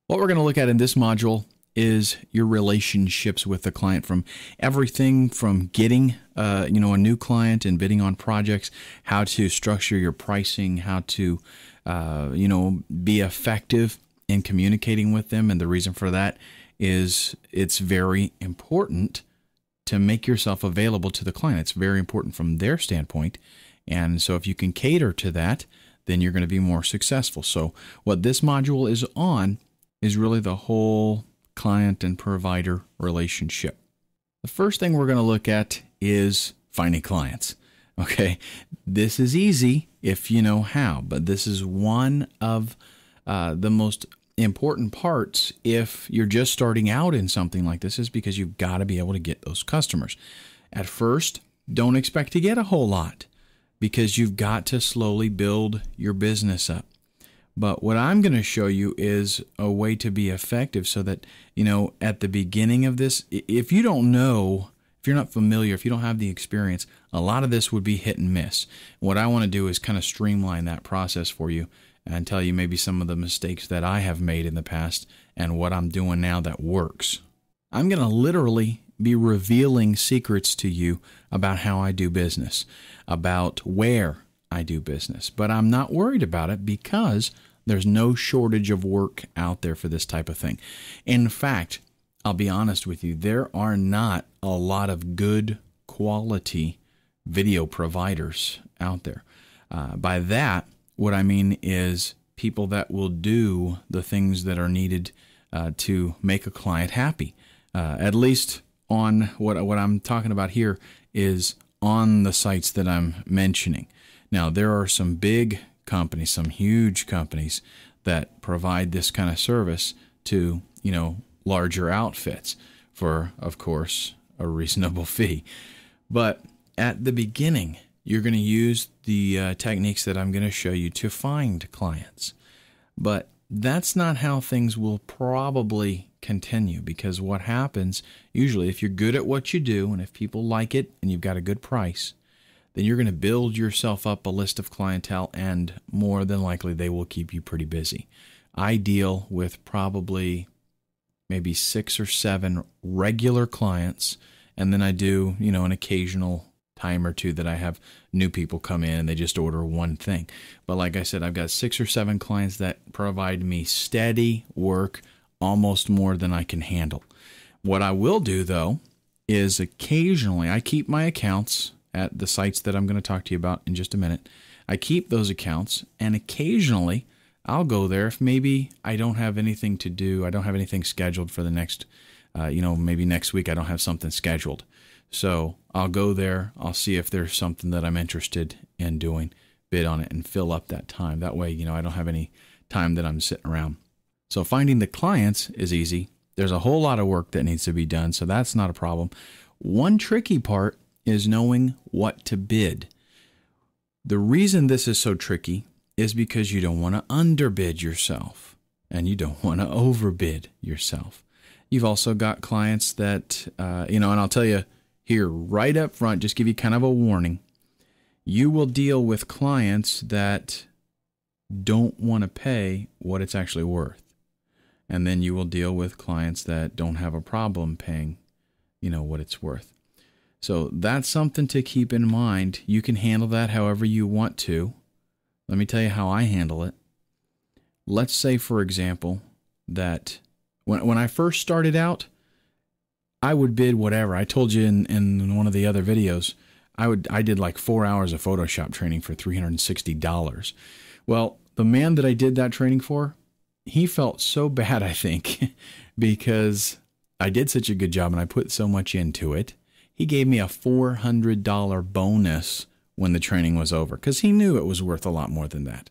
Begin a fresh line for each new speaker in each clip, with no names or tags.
What we're going to look at in this module is your relationships with the client, from everything from getting a new client and bidding on projects, how to structure your pricing, how to be effective in communicating with them. And the reason for that is it's very important to make yourself available to the client. It's very important from their standpoint. And so if you can cater to that, then you're going to be more successful. So what this module is on is really the whole client and provider relationship. The first thing we're going to look at is finding clients. Okay, this is easy if you know how, but this is one of the most important parts if you're just starting out in something like this, is because you've got to be able to get those customers. At first, don't expect to get a whole lot because you've got to slowly build your business up. But what I'm going to show you is a way to be effective so that, at the beginning of this, if you don't know, if you're not familiar, if you don't have the experience, a lot of this would be hit and miss. What I want to do is kind of streamline that process for you and tell you maybe some of the mistakes that I have made in the past and what I'm doing now that works. I'm going to literally be revealing secrets to you about how I do business, about where I do business. But I'm not worried about it because there's no shortage of work out there for this type of thing. In fact, I'll be honest with you, there are not a lot of good quality video providers out there. By that, what I mean is people that will do the things that are needed to make a client happy. At least on what I'm talking about here is on the sites that I'm mentioning. Now, there are some big companies, some huge companies that provide this kind of service to, larger outfits for, of course, a reasonable fee. But at the beginning, you're going to use the techniques that I'm going to show you to find clients. But that's not how things will probably continue, because what happens usually, if you're good at what you do and if people like it and you've got a good price, then you're going to build yourself up a list of clientele, and more than likely they will keep you pretty busy. I deal with probably maybe 6 or 7 regular clients, and then I do, an occasional time or two that I have new people come in and they just order one thing. But like I said, I've got 6 or 7 clients that provide me steady work, almost more than I can handle. What I will do, though, is occasionally I keep my accounts at the sites that I'm going to talk to you about in just a minute. I keep those accounts, and occasionally I'll go there if maybe I don't have anything to do. I don't have anything scheduled for the next, maybe next week I don't have something scheduled. So I'll go there. I'll see if there's something that I'm interested in doing, bid on it, and fill up that time. That way, I don't have any time that I'm sitting around. So finding the clients is easy. There's a whole lot of work that needs to be done, so that's not a problem. One tricky part is knowing what to bid. The reason this is so tricky is because you don't want to underbid yourself and you don't want to overbid yourself. You've also got clients that, and I'll tell you here right up front, just give you kind of a warning. You will deal with clients that don't want to pay what it's actually worth. And then you will deal with clients that don't have a problem paying, what it's worth. So that's something to keep in mind. You can handle that however you want to. Let me tell you how I handle it. Let's say, for example, that when I first started out, I would bid whatever. I told you in one of the other videos, I did like 4 hours of Photoshop training for $360. Well, the man that I did that training for, he felt so bad, I think, because I did such a good job and I put so much into it. He gave me a $400 bonus when the training was over because he knew it was worth a lot more than that.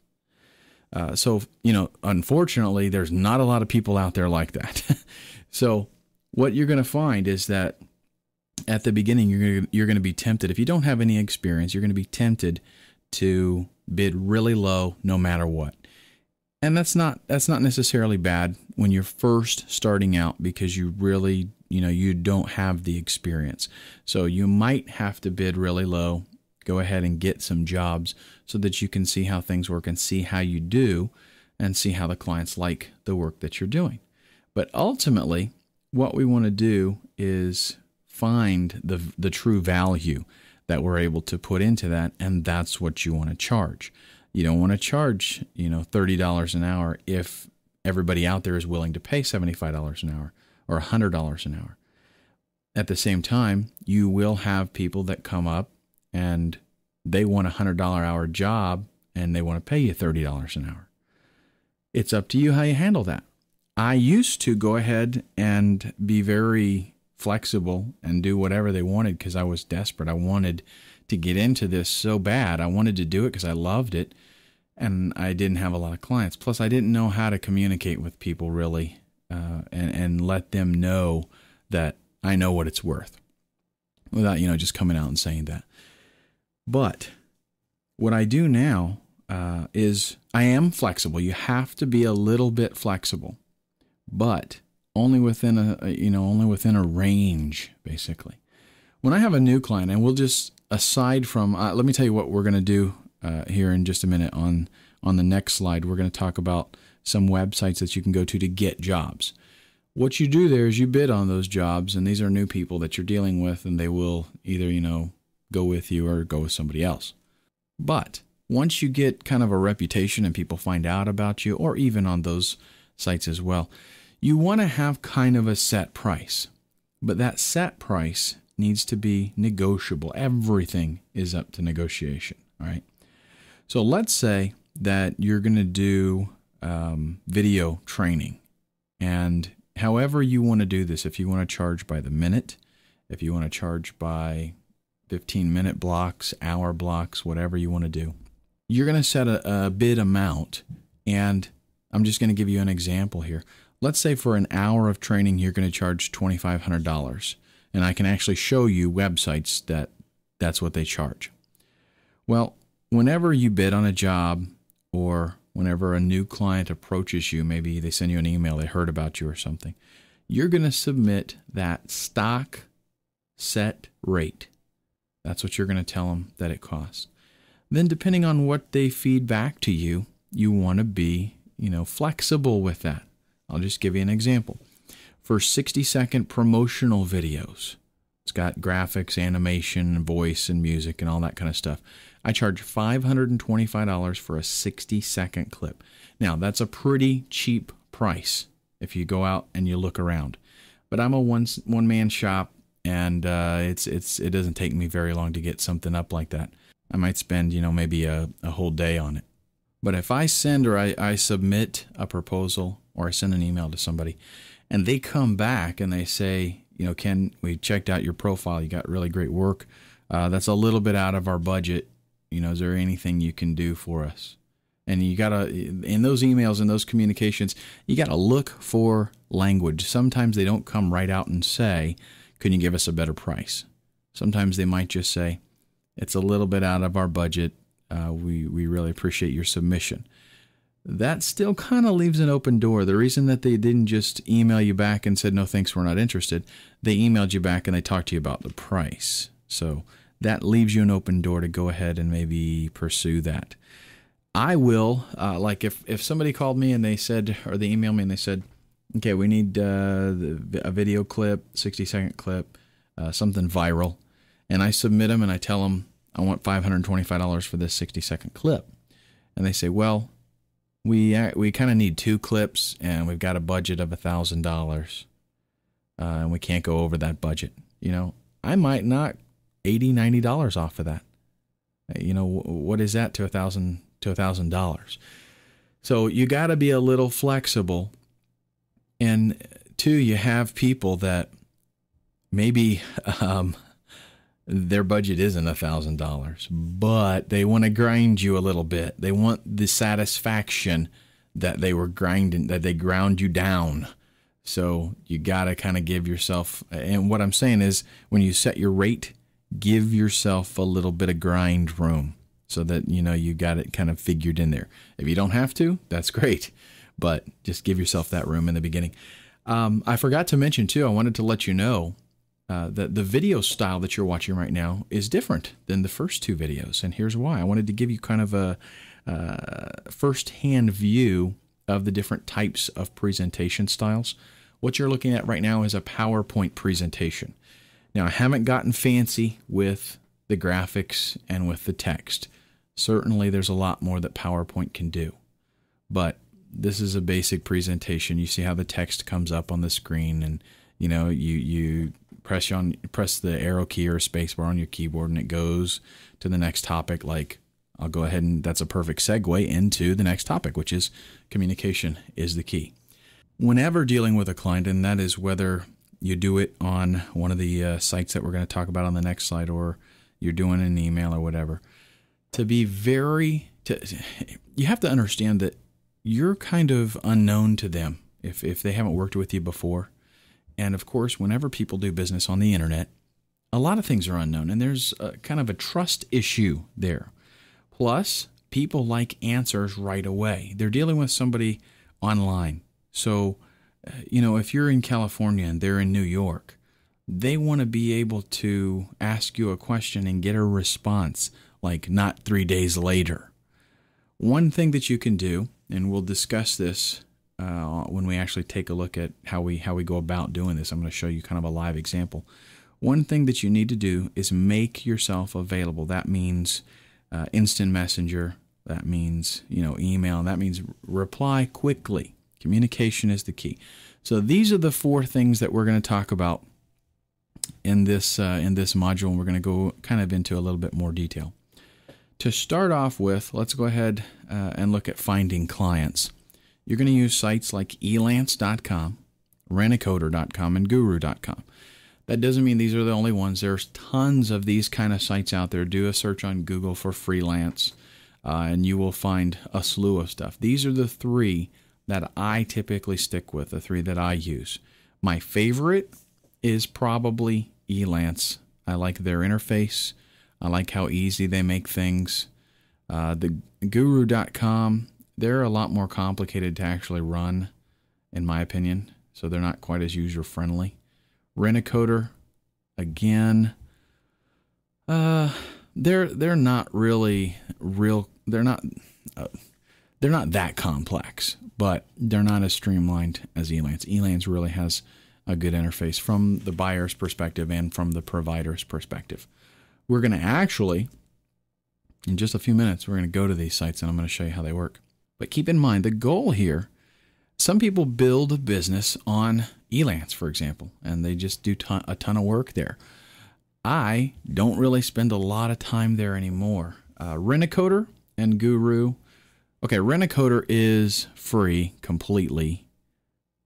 So, unfortunately, there's not a lot of people out there like that. So what you're going to find is that at the beginning, you're going to be tempted. If you don't have any experience, you're going to be tempted to bid really low no matter what. And that's not necessarily bad when you're first starting out, because you really, you don't have the experience. So you might have to bid really low, go ahead and get some jobs so that you can see how things work and see how you do and see how the clients like the work that you're doing. But ultimately, what we want to do is find the true value that we're able to put into that, and that's what you want to charge. You don't want to charge, $30 an hour if everybody out there is willing to pay $75 an hour or $100 an hour. At the same time, you will have people that come up and they want a $100 hour job and they want to pay you $30 an hour. It's up to you how you handle that. I used to go ahead and be very flexible and do whatever they wanted because I was desperate. I wanted to get into this so bad. I wanted to do it because I loved it, and I didn't have a lot of clients. Plus, I didn't know how to communicate with people really and let them know that I know what it's worth without, just coming out and saying that. But what I do now is I am flexible. You have to be a little bit flexible, but only within a range, basically. When I have a new client, and we'll just, aside from, let me tell you what we're going to do here in just a minute. On the next slide, we're going to talk about some websites that you can go to get jobs. What you do there is you bid on those jobs, and these are new people that you're dealing with, and they will either, go with you or go with somebody else. But once you get kind of a reputation and people find out about you, or even on those sites as well, you want to have kind of a set price. But that set price needs to be negotiable. Everything is up to negotiation, all right? So let's say that you're going to do video training, and however you want to do this, if you want to charge by the minute, if you want to charge by 15-minute blocks, hour blocks, whatever you want to do, you're going to set a bid amount. And I'm just going to give you an example here. Let's say for an hour of training, you're going to charge $2,500. And I can actually show you websites that's what they charge. Well, whenever you bid on a job, or whenever a new client approaches you, maybe they send you an email, they heard about you or something, you're going to submit that stock set rate. That's what you're going to tell them that it costs. Then depending on what they feed back to you, you want to be, flexible with that. I'll just give you an example. For 60-second promotional videos, it's got graphics, animation, voice, and music, and all that kind of stuff. I charge $525 for a 60-second clip. Now, that's a pretty cheap price if you go out and you look around. But I'm a one-man shop, and it doesn't take me very long to get something up like that. I might spend, maybe a whole day on it. But if I send or I submit a proposal, or I send an email to somebody, and they come back and they say, Ken, we checked out your profile. You got really great work. That's a little bit out of our budget. Is there anything you can do for us? And you got to, in those emails and those communications, you got to look for language. Sometimes they don't come right out and say, can you give us a better price? Sometimes they might just say, it's a little bit out of our budget. We really appreciate your submission. That still kind of leaves an open door. The reason that they didn't just email you back and said, no, thanks, we're not interested, they emailed you back and they talked to you about the price. So that leaves you an open door to go ahead and maybe pursue that. I will, like if somebody called me and they said, or they emailed me and they said, okay, we need a video clip, 60-second clip, something viral. And I submit them and I tell them I want $525 for this 60-second clip. And they say, well, we kind of need 2 clips and we've got a budget of $1,000 and we can't go over that budget. I might knock $80, $90 off of that. What is that to $1,000? So you got to be a little flexible. And 2, you have people that maybe their budget isn't $1,000, but they want to grind you a little bit. They want the satisfaction that they ground you down. So you got to kind of give yourself, and what I'm saying is when you set your rate, give yourself a little bit of grind room so that, you got it kind of figured in there. If you don't have to, that's great, but just give yourself that room in the beginning. I forgot to mention too, I wanted to let you know that the video style that you're watching right now is different than the first 2 videos. And here's why. I wanted to give you kind of a first-hand view of the different types of presentation styles. What you're looking at right now is a PowerPoint presentation. Now, I haven't gotten fancy with the graphics and with the text. Certainly, there's a lot more that PowerPoint can do. But this is a basic presentation. You see how the text comes up on the screen, and you press the arrow key or spacebar on your keyboard, and it goes to the next topic. Like, I'll go ahead and that's a perfect segue into the next topic, which is communication is the key. Whenever dealing with a client, and that is whether you do it on one of the sites that we're going to talk about on the next slide, or you're doing an email or whatever, you have to understand that you're kind of unknown to them if they haven't worked with you before. And of course, whenever people do business on the internet, a lot of things are unknown, and there's kind of a trust issue there. Plus, people like answers right away. They're dealing with somebody online. So, if you're in California and they're in New York, they want to be able to ask you a question and get a response, like not 3 days later. One thing that you can do, and we'll discuss this when we actually take a look at how we go about doing this. I'm going to show you kind of a live example. One thing that you need to do is make yourself available. That means instant messenger. That means email. That means reply quickly. Communication is the key. So these are the 4 things that we're going to talk about in this module, and we're going to go kind of into a little bit more detail. To start off with, let's go ahead and look at finding clients. You're going to use sites like elance.com, rentacoder.com, and guru.com. That doesn't mean these are the only ones. There's tons of these kind of sites out there. Do a search on Google for freelance, and you will find a slew of stuff. These are the 3 that I typically stick with, the 3 that I use. My favorite is probably Elance. I like their interface. I like how easy they make things. The guru.com, they're a lot more complicated to actually run, in my opinion, so they're not quite as user-friendly. Rentacoder, again, they're not really real. They're not that complex, but they're not as streamlined as Elance. Elance really has a good interface from the buyer's perspective and from the provider's perspective. We're going to actually, in just a few minutes, we're going to go to these sites and I'm going to show you how they work. But keep in mind, the goal here, some people build a business on Elance, for example, and they just do a ton of work there. I don't really spend a lot of time there anymore. Rentacoder and Guru. Okay, Rentacoder is free completely.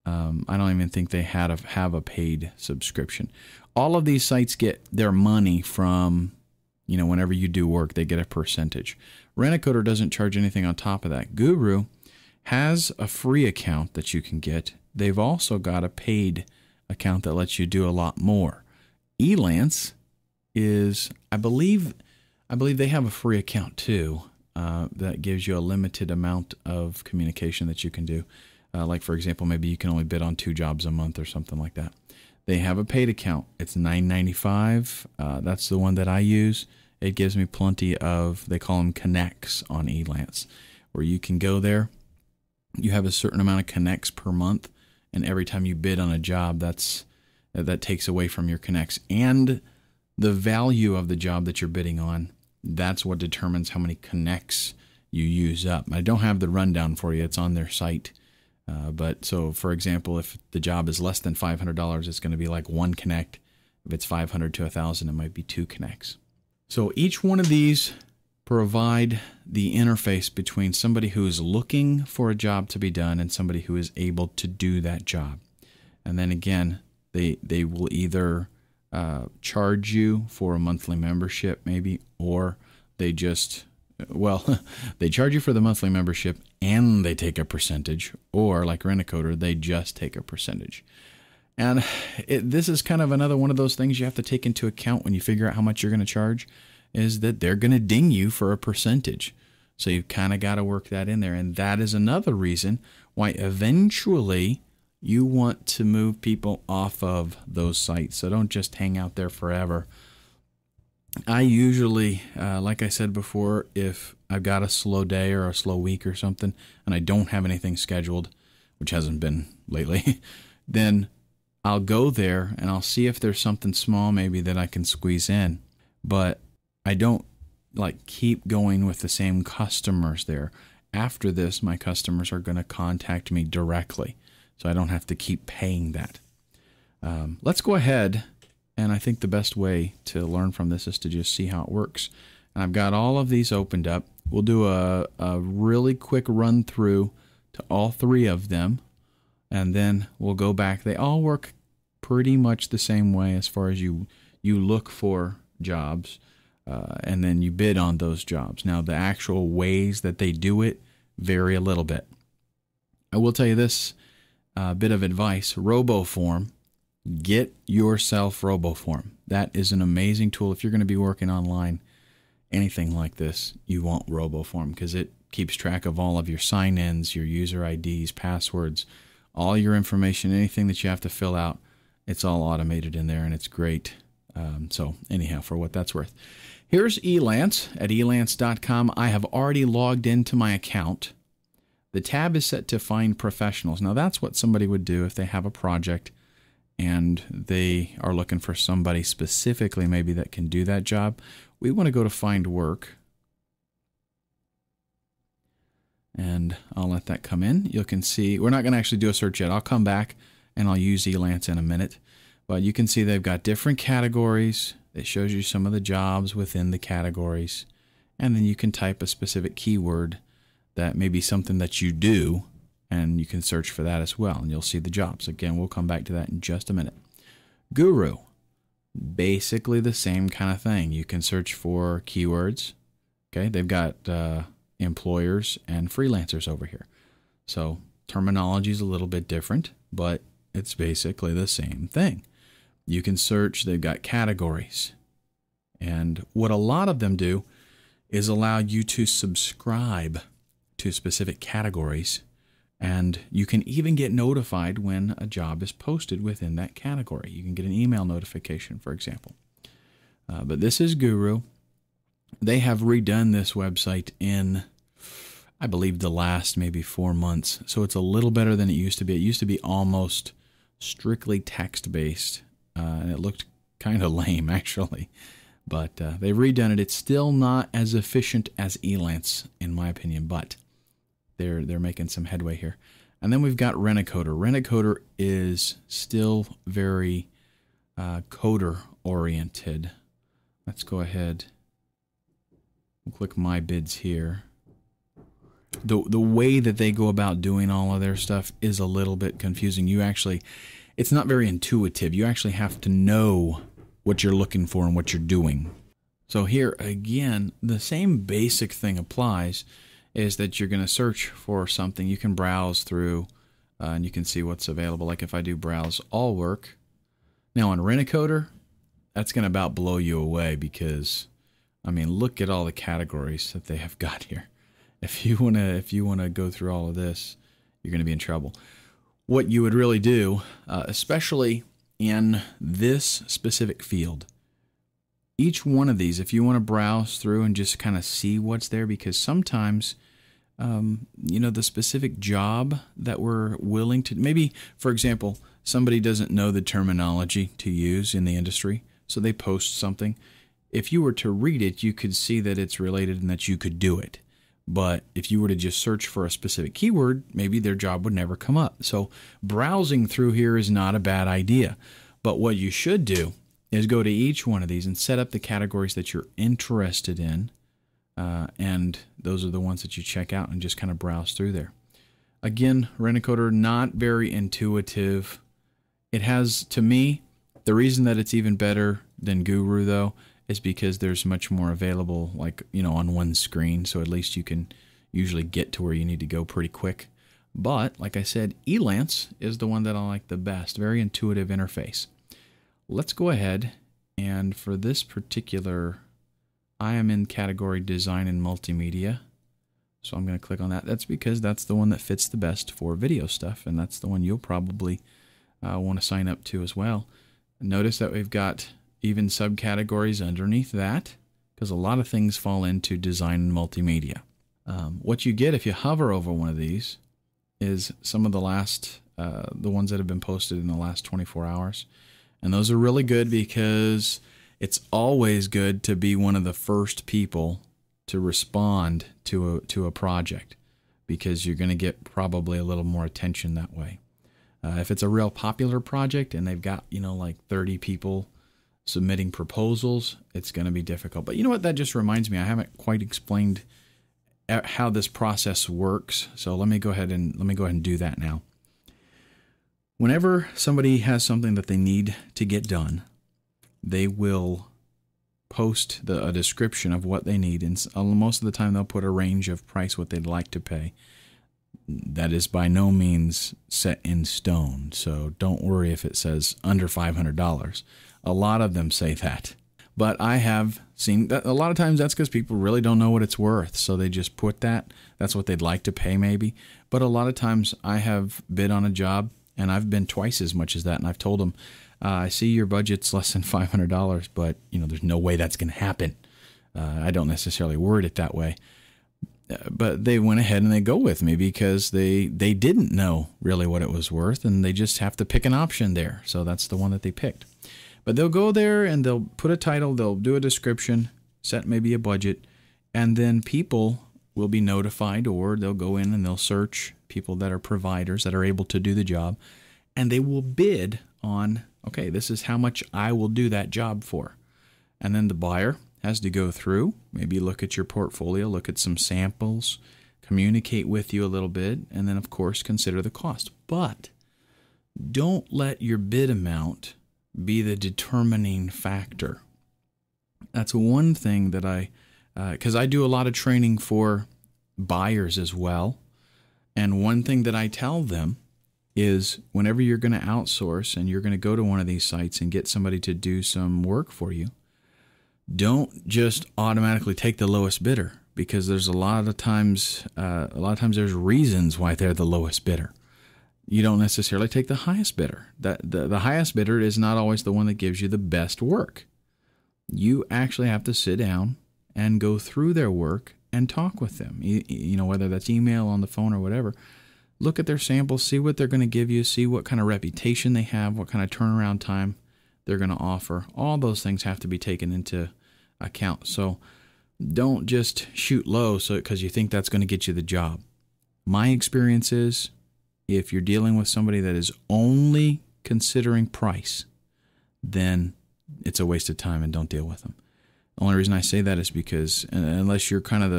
I don't even think they have a paid subscription. All of these sites get their money from, whenever you do work, they get a percentage. Rentacoder doesn't charge anything on top of that. Guru has a free account that you can get. They've also got a paid account that lets you do a lot more. Elance is, I believe they have a free account too. That gives you a limited amount of communication that you can do. Like, for example, maybe you can only bid on 2 jobs a month or something like that. They have a paid account. It's $9.95. That's the one that I use. It gives me plenty of, they call them connects on Elance, where you can go there. You have a certain amount of connects per month, and every time you bid on a job, that takes away from your connects. And the value of the job that you're bidding on, that's what determines how many connects you use up. I don't have the rundown for you. It's on their site. But so, for example, if the job is less than $500, it's going to be like 1 connect. If it's $500 to $1,000, it might be 2 connects. So each one of these provide the interface between somebody who is looking for a job to be done and somebody who is able to do that job. And then again, they will either charge you for a monthly membership maybe, or they just, they charge you for the monthly membership and they take a percentage, or like Rentacoder, they just take a percentage. And this is kind of another one of those things you have to take into account when you figure out how much you're going to charge, is that they're going to ding you for a percentage. So you've kind of got to work that in there. And that is another reason why eventually you want to move people off of those sites. So don't just hang out there forever. I usually, like I said before, if I've got a slow day or a slow week or something, and I don't have anything scheduled, which hasn't been lately, then I'll go there and I'll see if there's something small maybe that I can squeeze in. But I don't like keep going with the same customers there. After this, my customers are going to contact me directly, so I don't have to keep paying that. Let's go ahead, and I think the best way to learn from this is to just see how it works. And I've got all of these opened up. We'll do a really quick run through to all three of them, and then we'll go back. They all work pretty much the same way as far as you look for jobs, and then you bid on those jobs. Now, the actual ways that they do it vary a little bit. I will tell you this bit of advice: RoboForm. Get yourself RoboForm. That is an amazing tool. If you're going to be working online, anything like this, you want RoboForm because it keeps track of all of your sign-ins, your user IDs, passwords, all your information, anything that you have to fill out. It's all automated in there, and it's great. So anyhow, for what that's worth. Here's Elance at elance.com. I have already logged into my account. The tab is set to Find Professionals. Now, that's what somebody would do if they have a project and they are looking for somebody specifically maybe that can do that job. We want to go to Find Work. And I'll let that come in. You can see, we're not going to actually do a search yet. I'll come back and I'll use Elance in a minute. But you can see they've got different categories. It shows you some of the jobs within the categories. And then you can type a specific keyword that may be something that you do, and you can search for that as well, and you'll see the jobs. Again, we'll come back to that in just a minute. Guru, basically the same kind of thing. You can search for keywords. Okay, they've got employers and freelancers over here. So terminology is a little bit different, but it's basically the same thing. You can search, they've got categories. And what a lot of them do is allow you to subscribe to specific categories, and you can even get notified when a job is posted within that category. You can get an email notification, for example. But this is Guru. They have redone this website in, I believe, the last maybe 4 months. So it's a little better than it used to be. It used to be almost strictly text-based, and it looked kind of lame, actually. But they've redone it. It's still not as efficient as Elance, in my opinion, but they're making some headway here. And then we've got Rent-A-Coder. Rent-A-Coder is still very coder-oriented. Let's go ahead and click My Bids here. The way that they go about doing all of their stuff is a little bit confusing. It's not very intuitive. You actually have to know what you're looking for and what you're doing. So here, again, the same basic thing applies, is that you're going to search for something. You can browse through and you can see what's available. Like if I do browse all work. Now on Rent-A-Coder, that's going to about blow you away because, I mean, look at all the categories that they have got here. If you want to go through all of this, you're going to be in trouble. What you would really do, especially in this specific field, each one of these, if you want to browse through and just kind of see what's there, because sometimes, the specific job that we're willing to, maybe, for example, somebody doesn't know the terminology to use in the industry, so they post something. If you were to read it, you could see that it's related and that you could do it. But if you were to just search for a specific keyword, maybe their job would never come up. So browsing through here is not a bad idea. But what you should do is go to each one of these and set up the categories that you're interested in. And those are the ones that you check out and just kind of browse through there. Again, Rent-A-Coder, not very intuitive. It has, to me, the reason that it's even better than Guru, though, is because there's much more available, like, on one screen. So at least you can usually get to where you need to go pretty quick. But, like I said, Elance is the one that I like the best. Very intuitive interface. Let's go ahead, and for this particular, I am in category Design and Multimedia. So I'm going to click on that. That's because that's the one that fits the best for video stuff, and that's the one you'll probably want to sign up to as well. Notice that we've got even subcategories underneath that, because a lot of things fall into Design and Multimedia. What you get if you hover over one of these is some of the ones that have been posted in the last 24 hours. And those are really good because it's always good to be one of the first people to respond to a project, because you're going to get probably a little more attention that way. If it's a real popular project and they've got, like 30 people submitting proposals, it's going to be difficult. But you know what? That just reminds me, I haven't quite explained how this process works. So let me go ahead and do that now. Whenever somebody has something that they need to get done, they will post a description of what they need, and most of the time they'll put a range of price what they'd like to pay. That is by no means set in stone, so don't worry if it says under $500. A lot of them say that. But I have seen that a lot of times that's because people really don't know what it's worth, so they just put that. That's what they'd like to pay maybe. But a lot of times I have bid on a job, and I've been twice as much as that, and I've told them, I see your budget's less than $500, but there's no way that's going to happen. I don't necessarily word it that way. But they went ahead and they go with me because they didn't know really what it was worth, and they just have to pick an option there. So that's the one that they picked. But they'll go there and they'll put a title, they'll do a description, set maybe a budget, and then people will be notified, or they'll go in and they'll search people that are providers that are able to do the job, and they will bid on, okay, this is how much I will do that job for. And then the buyer has to go through, maybe look at your portfolio, look at some samples, communicate with you a little bit, and then, of course, consider the cost. But don't let your bid amount be the determining factor. That's one thing that because I do a lot of training for buyers as well. And one thing that I tell them is whenever you're going to outsource and you're going to go to one of these sites and get somebody to do some work for you, don't just automatically take the lowest bidder, because there's a lot of times there's reasons why they're the lowest bidder. You don't necessarily take the highest bidder. The highest bidder is not always the one that gives you the best work. You actually have to sit down and go through their work and talk with them, whether that's email, on the phone, or whatever. Look at their samples, see what they're going to give you, see what kind of reputation they have, what kind of turnaround time they're going to offer. All those things have to be taken into account. So don't just shoot low because you think that's going to get you the job. My experience is, if you're dealing with somebody that is only considering price, then it's a waste of time, and don't deal with them. The only reason I say that is because unless you're kind of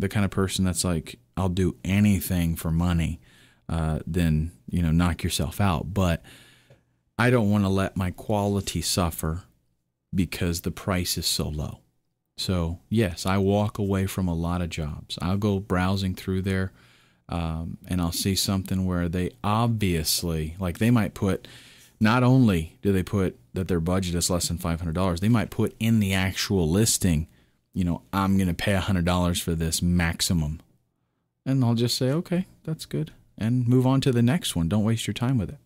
the kind of person that's like, I'll do anything for money, then knock yourself out. But I don't want to let my quality suffer because the price is so low. So yes, I walk away from a lot of jobs. I'll go browsing through there, and I'll see something where they obviously, like, they might put, not only do they put that their budget is less than $500, they might put in the actual listing, I'm going to pay $100 for this maximum. And I'll just say, okay, that's good, and move on to the next one. Don't waste your time with it.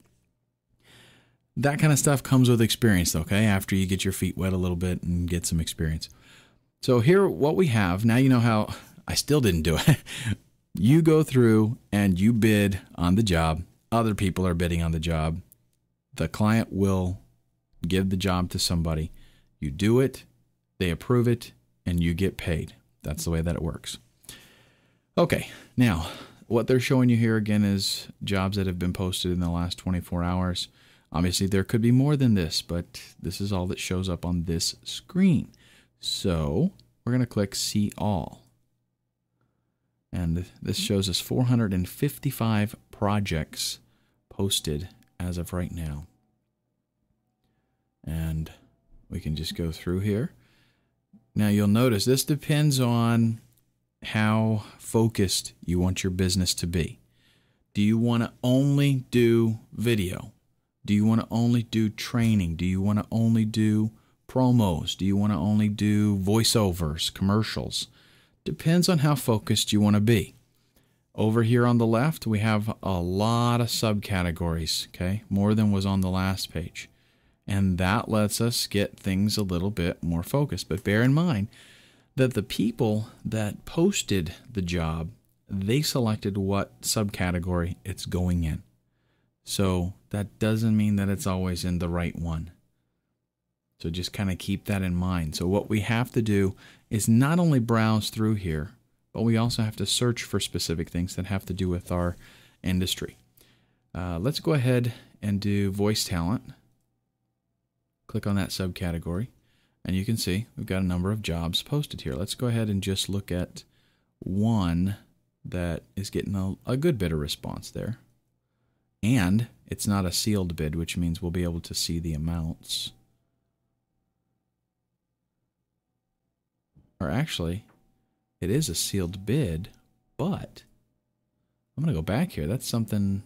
That kind of stuff comes with experience, okay, after you get your feet wet a little bit and get some experience. So here, what we have, now you know how I still didn't do it. You go through and you bid on the job. Other people are bidding on the job. The client will give the job to somebody. You do it, they approve it, and you get paid. That's the way that it works. Okay, now, what they're showing you here again is jobs that have been posted in the last 24 hours. Obviously, there could be more than this, but this is all that shows up on this screen. So we're going to click See All. And this shows us 455 projects posted as of right now. And we can just go through here. Now you'll notice this depends on how focused you want your business to be. Do you want to only do video? Do you want to only do training? Do you want to only do promos? Do you want to only do voiceovers, commercials? Depends on how focused you want to be. Over here on the left, we have a lot of subcategories, okay? More than was on the last page. And that lets us get things a little bit more focused. But bear in mind that the people that posted the job they selected what subcategory it's going in. So that doesn't mean that it's always in the right one. So just kind of keep that in mind. So what we have to do is not only browse through here, but we also have to search for specific things that have to do with our industry. Let's go ahead and do voice talent. Click on that subcategory, and you can see we've got a number of jobs posted here. Let's go ahead and just look at one that is getting a good bit of response there. And it's not a sealed bid, which means we'll be able to see the amounts. Or actually, it is a sealed bid, but I'm going to go back here. That's something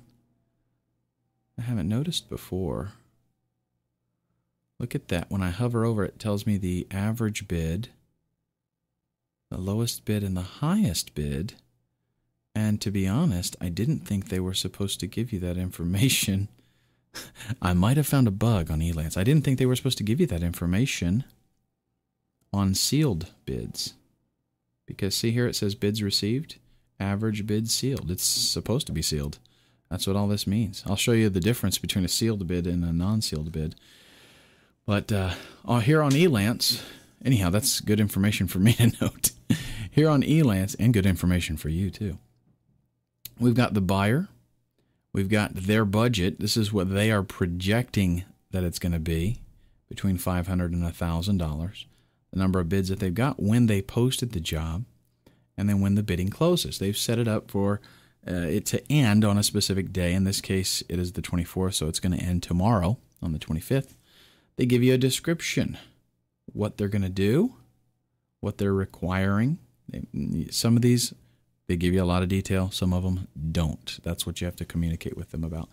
I haven't noticed before. Look at that. When I hover over it, it tells me the average bid, the lowest bid, and the highest bid. And to be honest, I didn't think they were supposed to give you that information. I might have found a bug on Elance. I didn't think they were supposed to give you that information on sealed bids. Because see here, it says bids received, average bid sealed. It's supposed to be sealed. That's what all this means. I'll show you the difference between a sealed bid and a non-sealed bid. But here on Elance, anyhow, that's good information for me to note. Here on Elance, and good information for you too. We've got the buyer. We've got their budget. This is what they are projecting that it's going to be, between $500 and $1,000. The number of bids that they've got when they posted the job, and then when the bidding closes. They've set it up for it to end on a specific day. In this case, it is the 24th, so it's going to end tomorrow on the 25th. They give you a description, what they're going to do, what they're requiring. Some of these, they give you a lot of detail. Some of them don't. That's what you have to communicate with them about.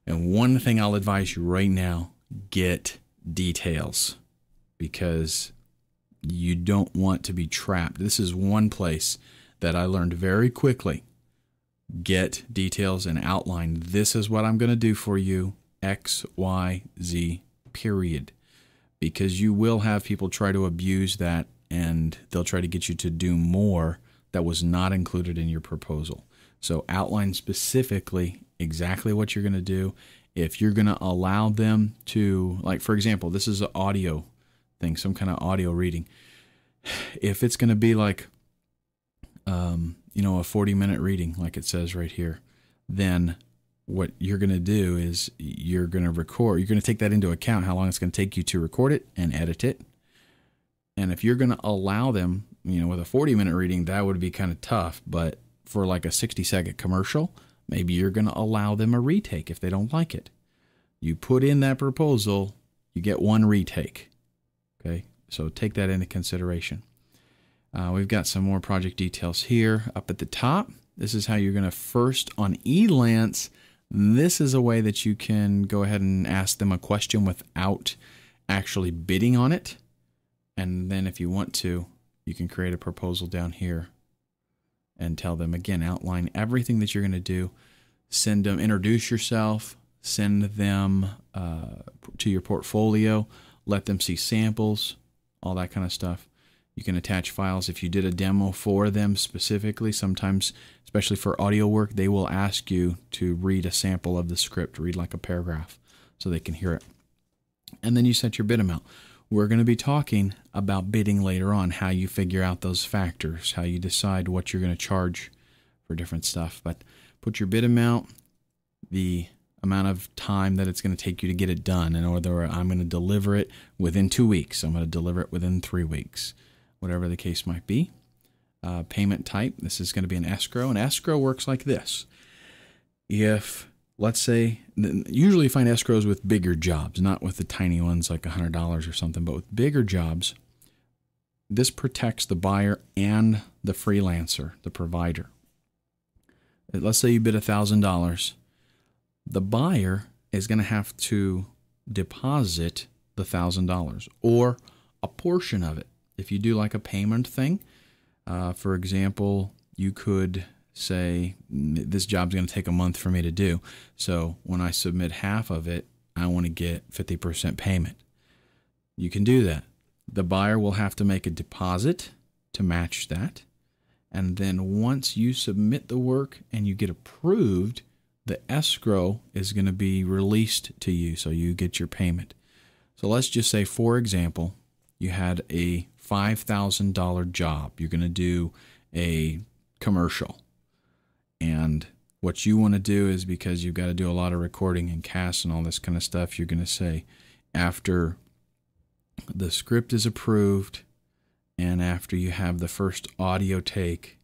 And one thing I'll advise you right now, get details, because you don't want to be trapped. This is one place that I learned very quickly. Get details and outline. This is what I'm going to do for you, X, Y, Z, period. Because you will have people try to abuse that, and they'll try to get you to do more that was not included in your proposal. So outline specifically exactly what you're going to do. If you're going to allow them to, like, for example, this is an audio thing, some kind of audio reading. If it's going to be like, a 40-minute reading, like it says right here, then what you're going to do is you're going to take that into account, how long it's going to take you to record it and edit it. And if you're going to allow them, with a 40-minute reading, that would be kind of tough. But for like a 60-second commercial, maybe you're going to allow them a retake if they don't like it. You put in that proposal, you get one retake. Okay, so take that into consideration. We've got some more project details here up at the top. This is how you're going to first on Elance. This is a way that you can go ahead and ask them a question without actually bidding on it. And then if you want to, you can create a proposal down here and tell them, again, outline everything that you're going to do. Send them, introduce yourself, send them to your portfolio, let them see samples, all that kind of stuff. You can attach files. If you did a demo for them specifically, sometimes, especially for audio work, they will ask you to read a sample of the script, read like a paragraph so they can hear it. And then you set your bid amount. We're going to be talking about bidding later on, how you figure out those factors, how you decide what you're going to charge for different stuff. But put your bid amount, the amount of time that it's going to take you to get it done. In order, I'm going to deliver it within 2 weeks. I'm going to deliver it within 3 weeks. Whatever the case might be. Payment type, this is going to be an escrow. And escrow works like this. If, let's say, usually you find escrows with bigger jobs, not with the tiny ones like $100 or something, but with bigger jobs, this protects the buyer and the freelancer, the provider. Let's say you bid $1,000. The buyer is going to have to deposit the $1,000 or a portion of it. If you do like a payment thing, for example, you could say, this job's going to take a month for me to do. So when I submit half of it, I want to get 50% payment. You can do that. The buyer will have to make a deposit to match that. And then once you submit the work and you get approved, the escrow is going to be released to you, so you get your payment. So let's just say, for example, you had a $5,000 job. You're going to do a commercial. And what you want to do is, because you've got to do a lot of recording and casts and all this kind of stuff, you're going to say, after the script is approved and after you have the first audio take,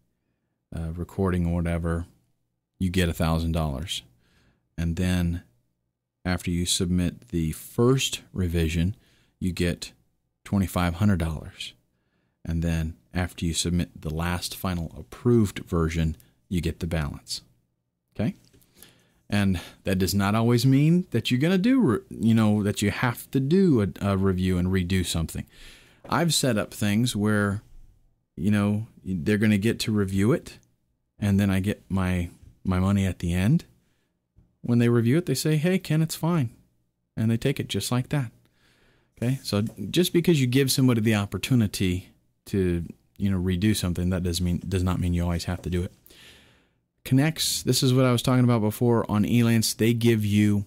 recording or whatever, you get $1,000. And then after you submit the first revision, you get $2,500. And then after you submit the last final approved version, you get the balance. Okay? And that does not always mean that you're going to do, that you have to do a review and redo something. I've set up things where, they're going to get to review it, and then I get my money at the end. When they review it, they say, "Hey, Ken, it's fine." And they take it just like that. Okay? So just because you give somebody the opportunity to, redo something, that does not mean you always have to do it. Connects, this is what I was talking about before on Elance. They give you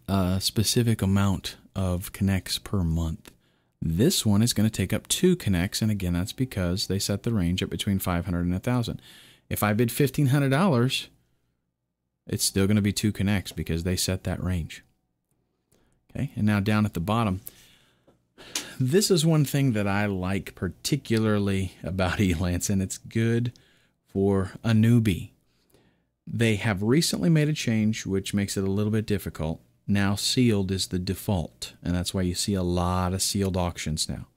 a specific amount of connects per month. This one is going to take up 2 connects, and again, that's because they set the range at between $500 and $1,000. If I bid $1,500, it's still going to be 2 connects because they set that range. Okay, and now down at the bottom, this is one thing that I like particularly about Elance, and it's good for a newbie. They have recently made a change which makes it a little bit difficult. Now sealed is the default, and that's why you see a lot of sealed auctions now.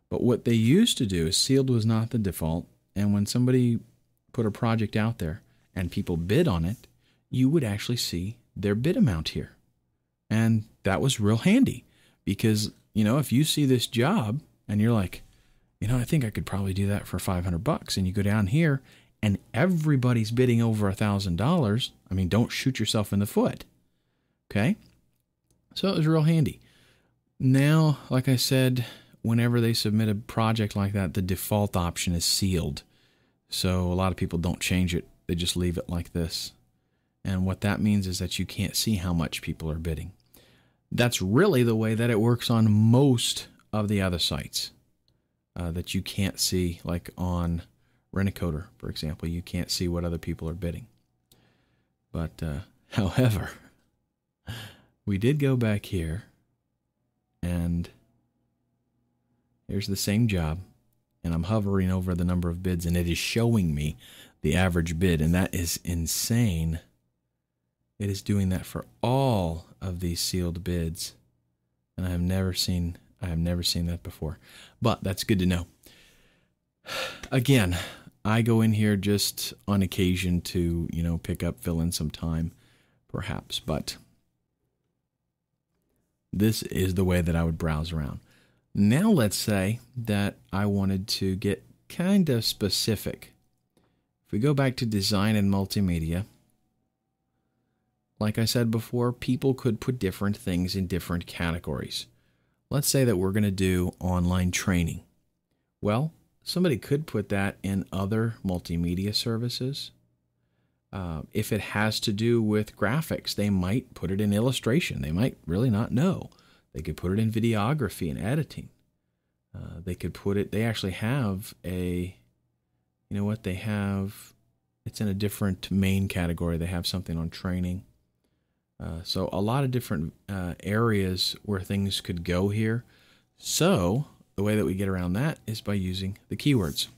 But what they used to do is sealed was not the default, and when somebody put a project out there and people bid on it, you would actually see their bid amount here. And that was real handy because, if you see this job and you're like, I think I could probably do that for $500, and you go down here and everybody's bidding over $1,000, don't shoot yourself in the foot. Okay? So it was real handy. Now, like I said, whenever they submit a project like that, the default option is sealed. So a lot of people don't change it. They just leave it like this. And what that means is that you can't see how much people are bidding. That's really the way that it works on most of the other sites that you can't see, like on Rent-A-Coder, for example. You can't see what other people are bidding. But, however, we did go back here, and here's the same job, and I'm hovering over the number of bids, and it is showing me the average bid, and that is insane. It is doing that for all of these sealed bids, and I have never seen that before. But that's good to know. Again, I go in here just on occasion to, fill in some time, perhaps, but this is the way that I would browse around. Now let's say that I wanted to get kind of specific. If we go back to design and multimedia, like I said before, people could put different things in different categories. Let's say that we're going to do online training. Well, somebody could put that in other multimedia services. If it has to do with graphics, they might put it in illustration. They might really not know. They could put it in videography and editing. They could put it, they actually have it's in a different main category. They have something on training. So a lot of different areas where things could go here. So the way that we get around that is by using the keywords.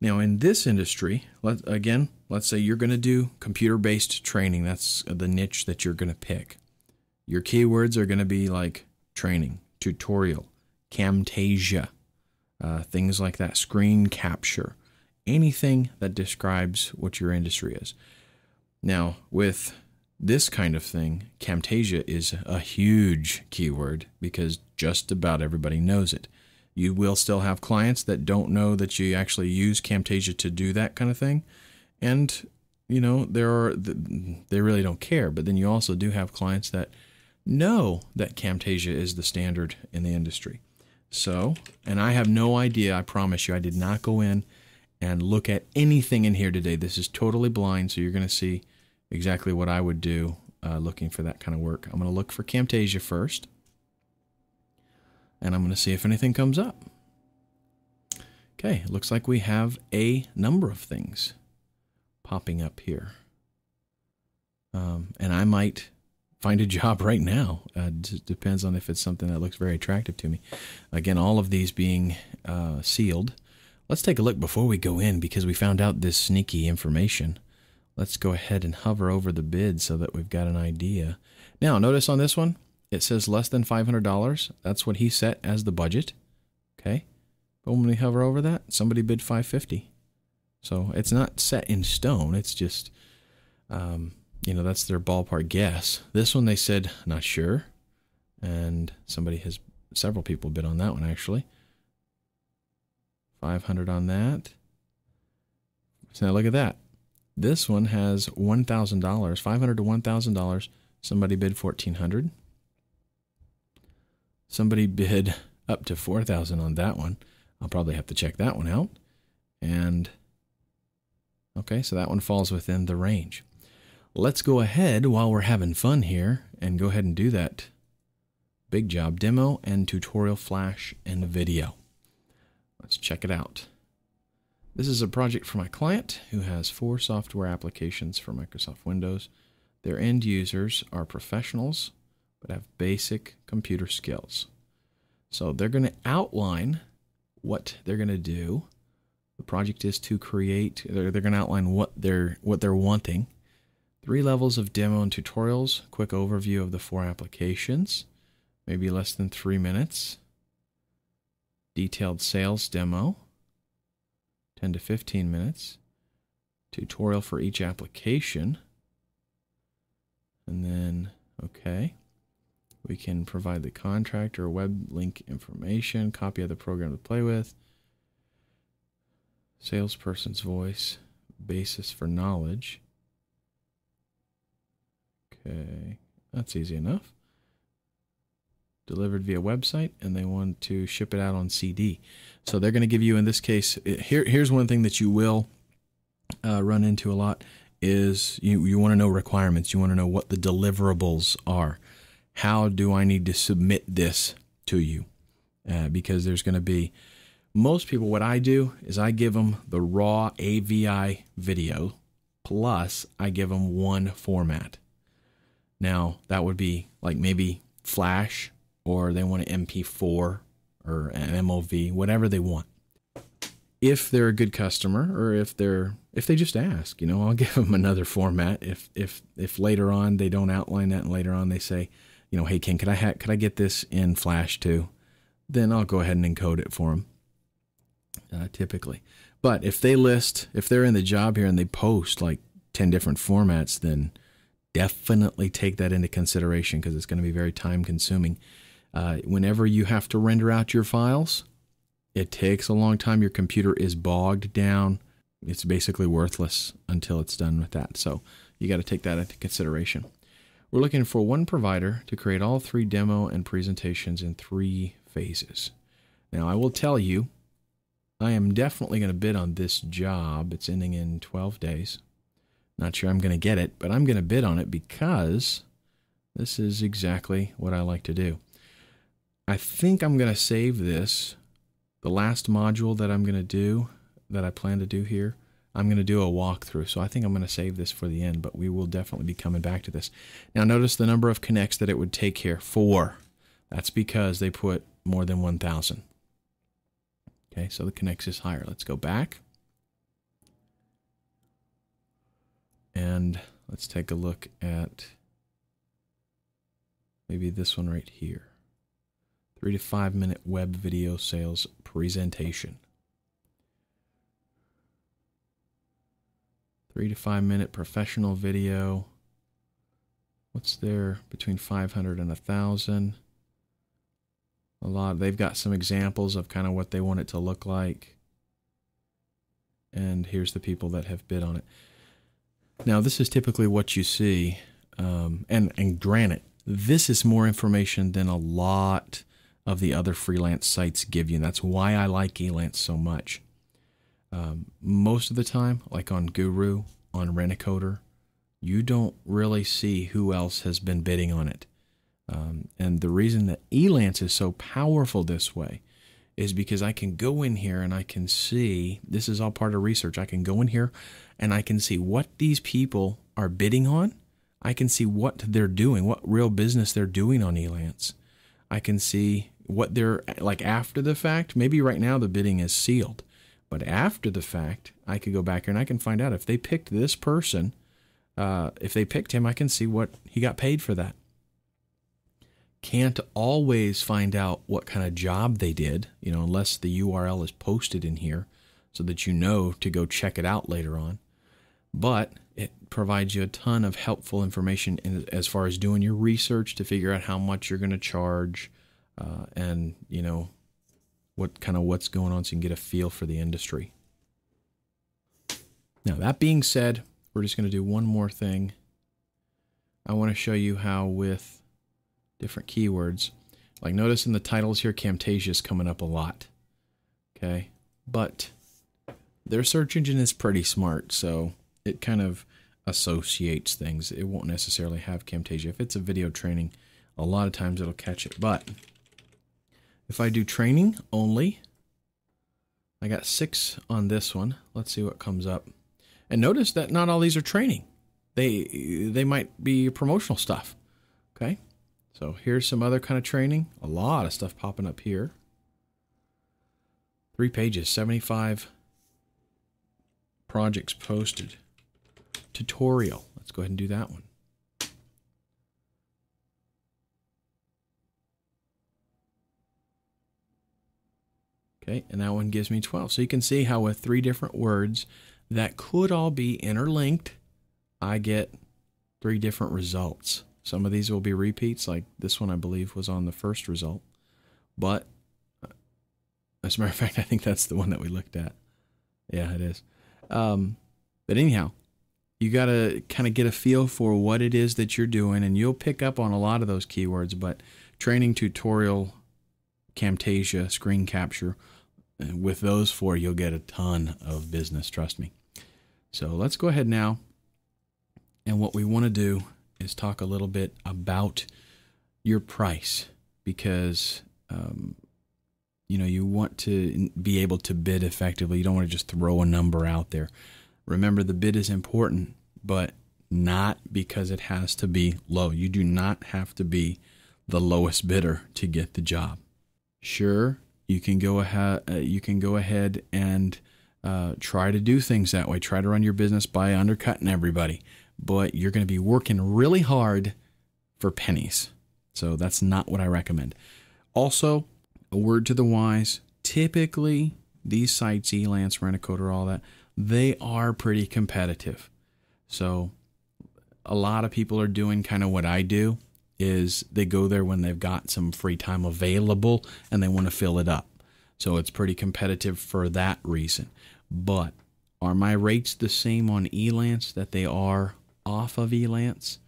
Now in this industry, let's say you're going to do computer-based training. That's the niche that you're going to pick. Your keywords are going to be like training, tutorial, Camtasia, things like that, screen capture, anything that describes what your industry is. Now with this kind of thing, Camtasia is a huge keyword because just about everybody knows it. You will still have clients that don't know that you actually use Camtasia to do that kind of thing. And, they really don't care. But then you also do have clients that know that Camtasia is the standard in the industry. So, and I have no idea, I promise you, I did not go in and look at anything in here today. This is totally blind, so you're going to see exactly what I would do looking for that kind of work. I'm going to look for Camtasia first, and I'm going to see if anything comes up. Okay, looks like we have a number of things popping up here. And I might find a job right now. It depends on if it's something that looks very attractive to me. Again, all of these being sealed. Let's take a look before we go in, because we found out this sneaky information. Let's go ahead and hover over the bid so that we've got an idea. Now, notice on this one, it says less than $500. That's what he set as the budget. Okay. But when we hover over that, somebody bid $550. So it's not set in stone. It's just, you know, that's their ballpark guess. This one they said, not sure. And several people bid on that one actually. 500 on that. So now look at that. This one has $1,000, $500 to $1,000. Somebody bid $1,400. Somebody bid up to $4,000 on that one. I'll probably have to check that one out. And okay, so that one falls within the range. Let's go ahead while we're having fun here and go ahead and do that big job demo and tutorial flash and video. Let's check it out. This is a project for my client who has 4 software applications for Microsoft Windows. Their end users are professionals but have basic computer skills. So they're going to outline what they're going to do. The project is to create, they're going to outline what they're wanting. 3 levels of demo and tutorials, quick overview of the 4 applications, maybe less than 3 minutes. Detailed sales demo, 10 to 15 minutes. Tutorial for each application. And then, okay, we can provide the contract or web link information, copy of the program to play with, salesperson's voice, basis for knowledge. Okay, that's easy enough. Delivered via website, and they want to ship it out on CD. So they're going to give you, in this case, here's one thing that you will run into a lot is you want to know requirements. You want to know what the deliverables are. How do I need to submit this to you? Because there's going to be, most people, what I do is I give them the raw AVI video, plus I give them one format. Now, that would be like maybe Flash, or they want an MP4 or an MOV, whatever they want. If they're a good customer, or if they just ask, you know, I'll give them another format. If later on they don't outline that, and later on they say, you know, hey Ken, could I get this in Flash too? Then I'll go ahead and encode it for them. Typically, but if they're in the job here and they post like 10 different formats, then definitely take that into consideration, because it's going to be very time consuming. Whenever you have to render out your files, it takes a long time. Your computer is bogged down. It's basically worthless until it's done with that. So you got to take that into consideration. We're looking for one provider to create all 3 demo and presentations in 3 phases. Now, I will tell you, I am definitely going to bid on this job. It's ending in 12 days. Not sure I'm going to get it, but I'm going to bid on it because this is exactly what I like to do. I think I'm going to save this. The last module that I'm going to do, that I plan to do here, I'm going to do a walkthrough. So I think I'm going to save this for the end, but we will definitely be coming back to this. Now notice the number of connects that it would take here, 4. That's because they put more than 1,000. Okay, so the connects is higher. Let's go back. And let's take a look at maybe this one right here. 3 to 5 minute web video sales presentation. 3 to 5 minute professional video. What's there between 500 and 1,000? A lot. They've got some examples of kind of what they want it to look like. And here's the people that have bid on it. Now, this is typically what you see. And granted, this is more information than a lot of the other freelance sites give you. And that's why I like Elance so much. Most of the time, like on Guru, on Rent-A-Coder, you don't really see who else has been bidding on it. And the reason that Elance is so powerful this way is because I can go in here and I can see, this is all part of research. I can go in here and I can see what these people are bidding on. I can see what they're doing, what real business they're doing on Elance. I can see what they're like after the fact. Maybe right now the bidding is sealed, but after the fact, I could go back here and I can find out if they picked this person. If they picked him, I can see what he got paid for that. Can't always find out what kind of job they did, unless the URL is posted in here so that you know to go check it out later on. But it provides you a ton of helpful information as far as doing your research to figure out how much you're going to charge, and what's going on, so you can get a feel for the industry. Now, that being said, we're just going to do one more thing. I want to show you how with different keywords, like notice in the titles here, Camtasia is coming up a lot. Okay, but their search engine is pretty smart, so it kind of associates things. It won't necessarily have Camtasia. If it's a video training, a lot of times it'll catch it. But if I do training only, I got 6 on this one. Let's see what comes up. And notice that not all these are training. They might be promotional stuff. Okay, so here's some other kind of training. A lot of stuff popping up here. 3 pages, 75 projects posted. Tutorial. Let's go ahead and do that one. Okay, and that one gives me 12. So you can see how with 3 different words that could all be interlinked, I get 3 different results. Some of these will be repeats, like this one I believe was on the first result. But as a matter of fact, I think that's the one that we looked at. Yeah, it is. But anyhow, you got to kind of get a feel for what it is that you're doing, and you'll pick up on a lot of those keywords. But training, tutorial, Camtasia, screen capture, with those 4, you'll get a ton of business, trust me. So let's go ahead now. And what we want to do is talk a little bit about your price, because you want to be able to bid effectively. You don't want to just throw a number out there. Remember, the bid is important, but not because it has to be low. You do not have to be the lowest bidder to get the job. Sure, you can go ahead and try to do things that way. Try to run your business by undercutting everybody, but you're going to be working really hard for pennies. So that's not what I recommend. Also, a word to the wise, typically these sites, Elance, Rent-A-Coder, all that, they are pretty competitive. So a lot of people are doing kind of what I do, is they go there when they've got some free time available and they want to fill it up. So it's pretty competitive for that reason. But are my rates the same on Elance that they are off of Elance?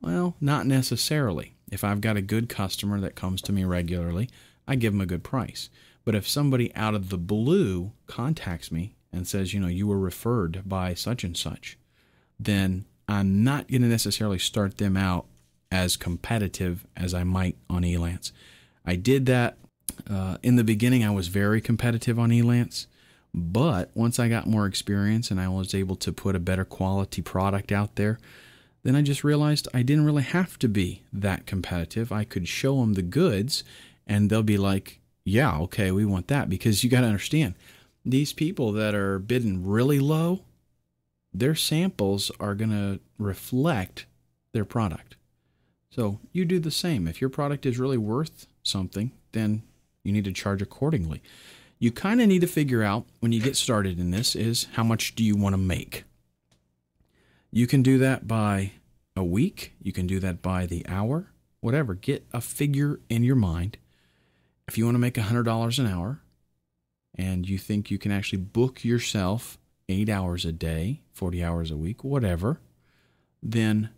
Well, not necessarily. If I've got a good customer that comes to me regularly, I give them a good price. But if somebody out of the blue contacts me and says, you were referred by such and such, then I'm not going to necessarily start them out as competitive as I might on Elance. I did that in the beginning. I was very competitive on Elance, but once I got more experience and I was able to put a better quality product out there, then I just realized I didn't really have to be that competitive. I could show them the goods and they'll be like, yeah, okay, we want that. Because you got to understand, these people that are bidding really low, their samples are going to reflect their product. So you do the same. If your product is really worth something, then you need to charge accordingly. You kind of need to figure out when you get started in this is how much do you want to make? You can do that by a week. You can do that by the hour, whatever. Get a figure in your mind. If you want to make $100 an hour and you think you can actually book yourself 8 hours a day, 40 hours a week, whatever, then,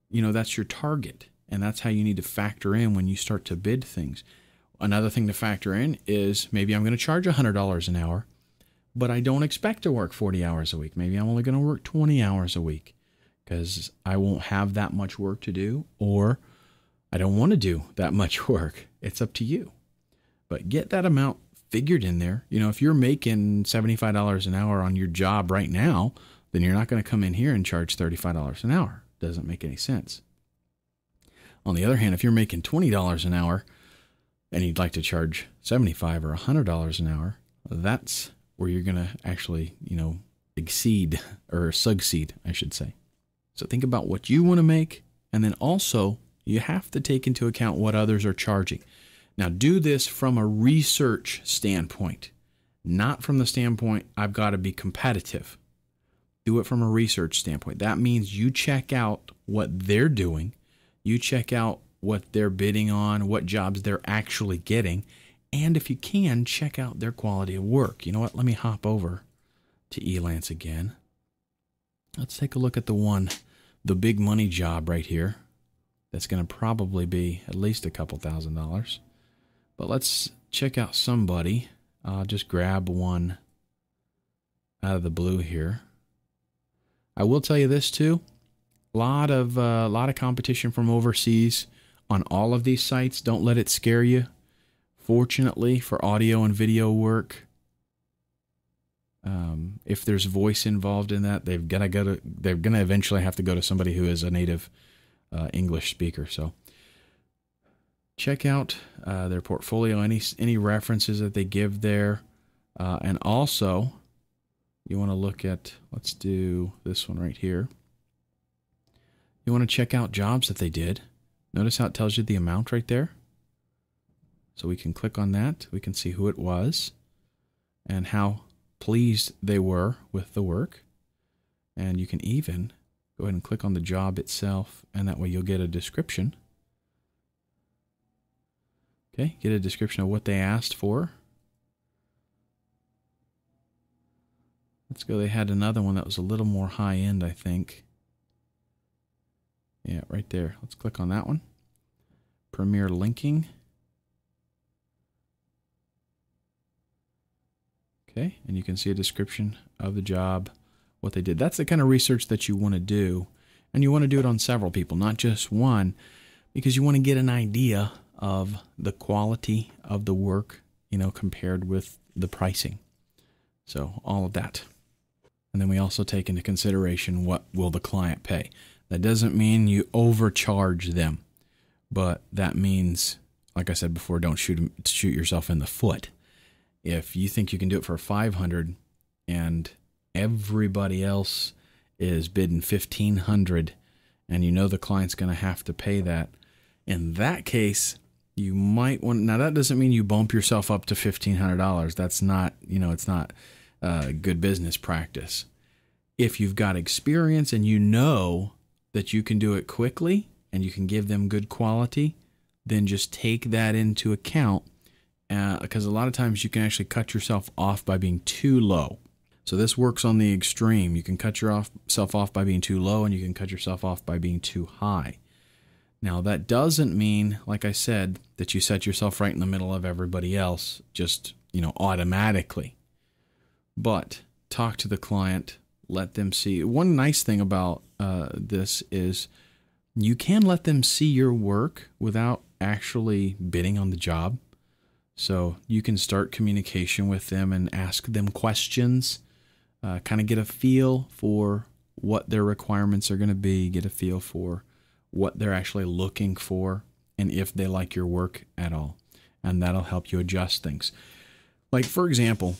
that's your target. And that's how you need to factor in when you start to bid things. Another thing to factor in is maybe I'm going to charge $100 an hour, but I don't expect to work 40 hours a week. Maybe I'm only going to work 20 hours a week because I won't have that much work to do, or I don't want to do that much work. It's up to you. But get that amount figured in there. You know, if you're making $75 an hour on your job right now, then you're not going to come in here and charge $35 an hour. Doesn't make any sense. On the other hand, if you're making $20 an hour and you'd like to charge $75 or $100 an hour, that's where you're going to actually, exceed or succeed, I should say. So think about what you want to make, and then also you have to take into account what others are charging. Now, do this from a research standpoint, not from the standpoint I've got to be competitive. Do it from a research standpoint. That means you check out what they're doing. You check out what they're bidding on, what jobs they're actually getting, and if you can, check out their quality of work. You know what? Let me hop over to Elance again. Let's take a look at the big money job right here. That's going to probably be at least a couple $1,000s. But let's check out somebody. I'll just grab one out of the blue here. I will tell you this too. A lot of competition from overseas on all of these sites. Don't let it scare you. Fortunately, for audio and video work, if there's voice involved in that, they're gonna eventually have to go to somebody who is a native English speaker. So check out their portfolio, any references that they give there, and also you want to look at. Let's do this one right here. You want to check out jobs that they did. Notice how it tells you the amount right there. So we can click on that. We can see who it was and how pleased they were with the work. And you can even go ahead and click on the job itself, and that way you'll get a description. Okay, get a description of what they asked for. Let's go. They had another one that was a little more high end, I think. Yeah, right there. Let's click on that one. Premier linking. Okay, and you can see a description of the job, what they did. That's the kind of research that you want to do, and you want to do it on several people, not just one, because you want to get an idea of the quality of the work, compared with the pricing. So all of that. And then we also take into consideration what will the client pay. That doesn't mean you overcharge them, but that means, like I said before, don't shoot yourself in the foot. If you think you can do it for $500 and everybody else is bidding $1,500 and you know the client's going to have to pay that, in that case, you might want. Now that doesn't mean you bump yourself up to $1,500. That's not, it's not good business practice. If you've got experience and you know that you can do it quickly and you can give them good quality, then just take that into account. Because a lot of times you can actually cut yourself off by being too low. So this works on the extreme. You can cut yourself off by being too low, and you can cut yourself off by being too high. Now that doesn't mean, like I said, that you set yourself right in the middle of everybody else, just, automatically. But talk to the client, let them see. One nice thing about this is you can let them see your work without actually bidding on the job. So you can start communication with them and ask them questions, kind of get a feel for what their requirements are going to be, get a feel for what they're actually looking for, and if they like your work at all. And that'll help you adjust things. Like, for example,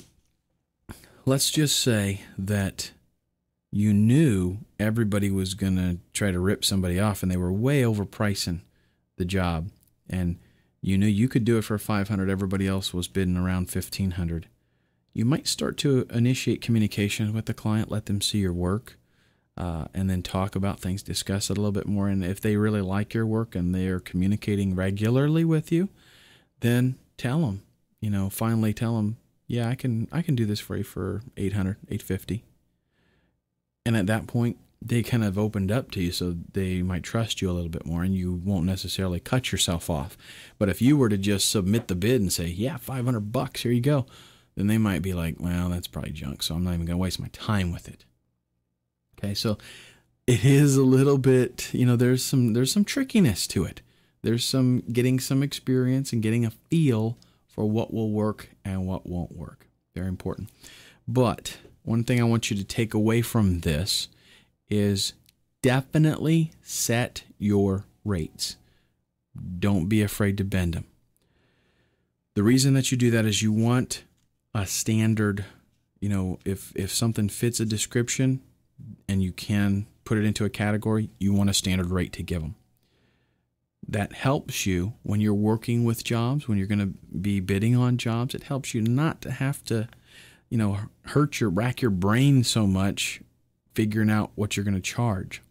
let's just say that you knew everybody was going to try to rip somebody off and they were way overpricing the job, and you knew you could do it for $500. Everybody else was bidding around $1,500. You might start to initiate communication with the client, let them see your work, and then talk about things, discuss it a little bit more. And if they really like your work and they are communicating regularly with you, then tell them, finally tell them, yeah, I can do this for you for $800, $850. And at that point, they kind of opened up to you, so they might trust you a little bit more, and you won't necessarily cut yourself off. But if you were to just submit the bid and say, yeah, $500, here you go, then they might be like, well, that's probably junk, so I'm not even going to waste my time with it. Okay, so it is a little bit, there's some trickiness to it. There's some getting some experience and getting a feel for what will work and what won't work. Very important. But one thing I want you to take away from this is definitely set your rates. Don't be afraid to bend them. The reason that you do that is you want a standard, if something fits a description and you can put it into a category, you want a standard rate to give them. That helps you when you're working with jobs, when you're going to be bidding on jobs. It helps you not to have to, rack your brain so much figuring out what you're going to charge.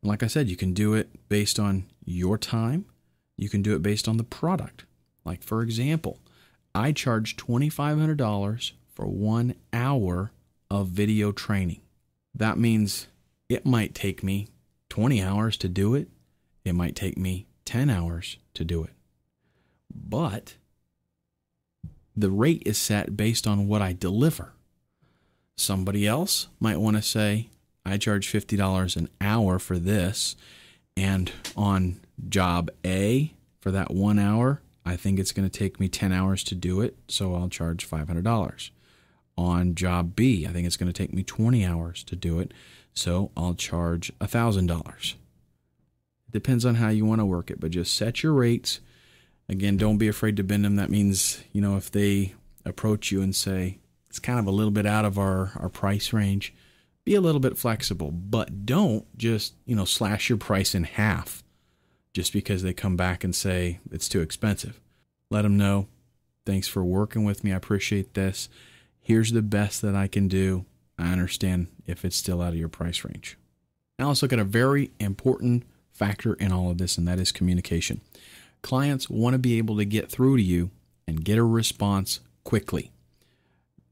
And like I said, you can do it based on your time. You can do it based on the product. Like, for example, I charge $2,500 for 1 hour of video training. That means it might take me 20 hours to do it. It might take me 10 hours to do it. But the rate is set based on what I deliver. Somebody else might want to say, I charge $50 an hour for this, and on job A, for that 1 hour, I think it's going to take me 10 hours to do it, so I'll charge $500. On job B, I think it's going to take me 20 hours to do it, so I'll charge $1,000. It depends on how you want to work it, but just set your rates. Again, don't be afraid to bend them. That means, if they approach you and say, it's kind of a little bit out of our price range, be a little bit flexible, but don't just, slash your price in half just because they come back and say it's too expensive. Let them know, thanks for working with me. I appreciate this. Here's the best that I can do. I understand if it's still out of your price range. Now let's look at a very important factor in all of this, and that is communication. Clients want to be able to get through to you and get a response quickly.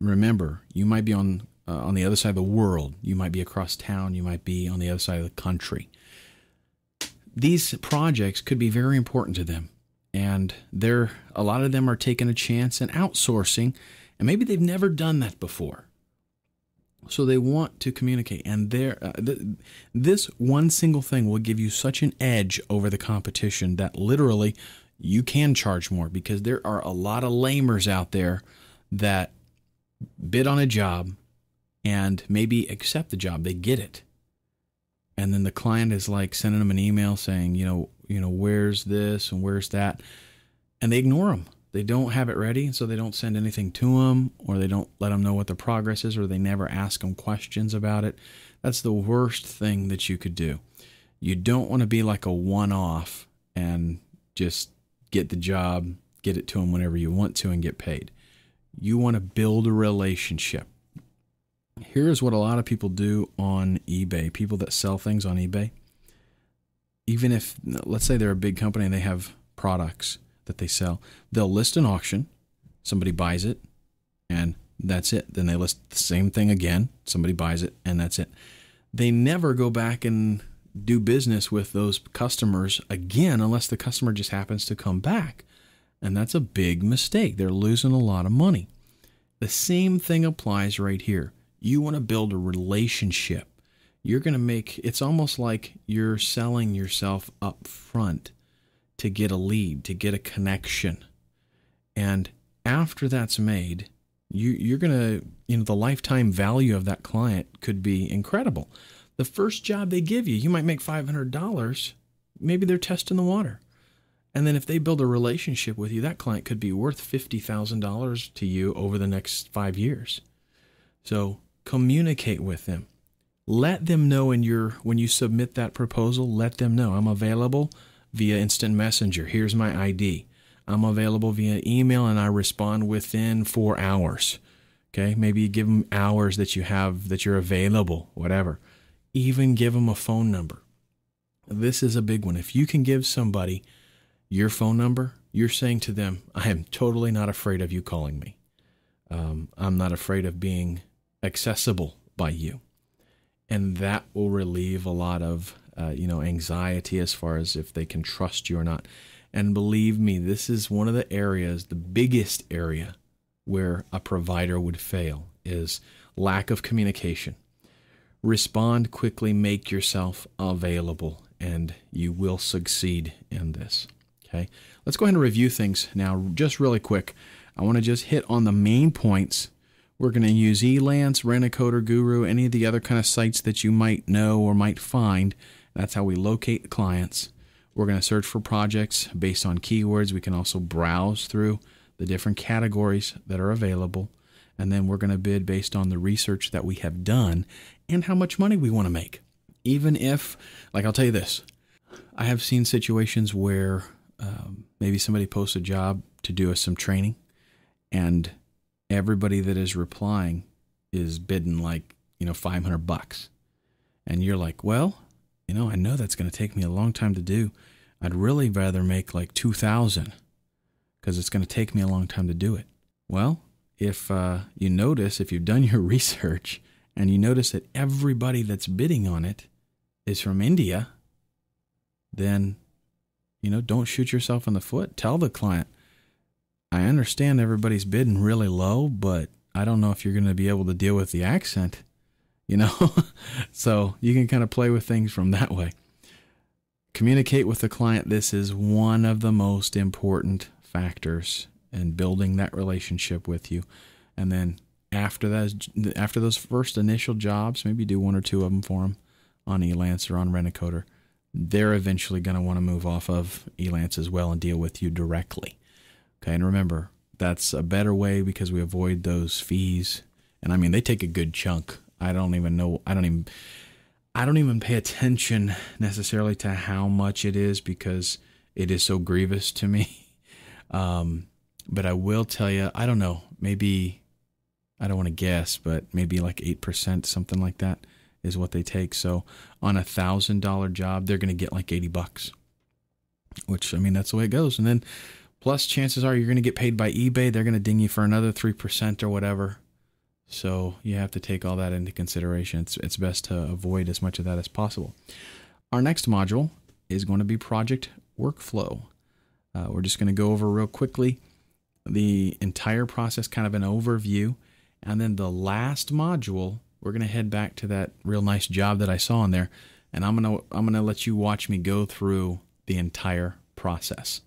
Remember, you might be on the other side of the world. You might be across town. You might be on the other side of the country. These projects could be very important to them, and a lot of them are taking a chance and outsourcing, and maybe they've never done that before. So they want to communicate, and this one single thing will give you such an edge over the competition that literally you can charge more, because there are a lot of lamers out there that bid on a job and maybe accept the job. They get it. And then the client is like sending them an email saying, where's this and where's that? And they ignore them. They don't have it ready, so they don't send anything to them, or they don't let them know what the progress is, or they never ask them questions about it. That's the worst thing that you could do. You don't want to be like a one-off and just get the job, get it to them whenever you want to, and get paid. You want to build a relationship. Here's what a lot of people do on eBay, people that sell things on eBay. Even if, let's say they're a big company and they have products that they sell, they'll list an auction, somebody buys it, and that's it. Then they list the same thing again, somebody buys it, and that's it. They never go back and do business with those customers again unless the customer just happens to come back. And that's a big mistake. They're losing a lot of money. The same thing applies right here. You want to build a relationship. You're going to it's almost like you're selling yourself up front to get a lead, to get a connection. And after that's made, you're going to, the lifetime value of that client could be incredible. The first job they give you, you might make $500. Maybe they're testing the water. And then if they build a relationship with you, that client could be worth $50,000 to you over the next 5 years. So communicate with them. Let them know when you submit that proposal, let them know I'm available via instant messenger. Here's my ID. I'm available via email, and I respond within 4 hours. Okay, maybe give them hours that you're available, whatever. Even give them a phone number. This is a big one. If you can give somebody your phone number, you're saying to them, I am totally not afraid of you calling me. I'm not afraid of being accessible by you. And that will relieve a lot of anxiety as far as if they can trust you or not. And believe me, this is one of the areas, the biggest area where a provider would fail is lack of communication. Respond quickly, make yourself available, and you will succeed in this. Okay, let's go ahead and review things now just really quick. I want to just hit on the main points. We're going to use Elance, Rent-A-Coder Guru, any of the other kind of sites that you might know or might find. That's how we locate clients. We're going to search for projects based on keywords. We can also browse through the different categories that are available. And then we're going to bid based on the research that we have done and how much money we want to make. Even if, like I'll tell you this, I have seen situations where maybe somebody posts a job to do us some training and everybody that is replying is bidding like, $500. And you're like, well, I know that's going to take me a long time to do. I'd really rather make like 2,000 because it's going to take me a long time to do it. Well, if you've done your research and you notice that everybody that's bidding on it is from India, then, don't shoot yourself in the foot. Tell the client, I understand everybody's bidding really low, but I don't know if you're going to be able to deal with the accent, So you can kind of play with things from that way. Communicate with the client. This is one of the most important factors in building that relationship with you. And then after those first initial jobs, maybe do one or two of them for them on Elance or on Rent-A-Coder. They're eventually going to want to move off of Elance as well and deal with you directly. Okay, and remember, that's a better way because we avoid those fees. And I mean, they take a good chunk. I don't even pay attention necessarily to how much it is because it is so grievous to me. But I will tell you, I don't know, maybe, I don't want to guess, but maybe like 8%, something like that is what they take. So on $1,000 job, they're going to get like $80, which, I mean, that's the way it goes. And then plus chances are you're going to get paid by eBay. They're going to ding you for another 3% or whatever. So you have to take all that into consideration. It's best to avoid as much of that as possible. Our next module is going to be project workflow. We're just going to go over real quickly the entire process, kind of an overview. And then the last module, we're going to head back to that real nice job that I saw in there. And I'm going to let you watch me go through the entire process.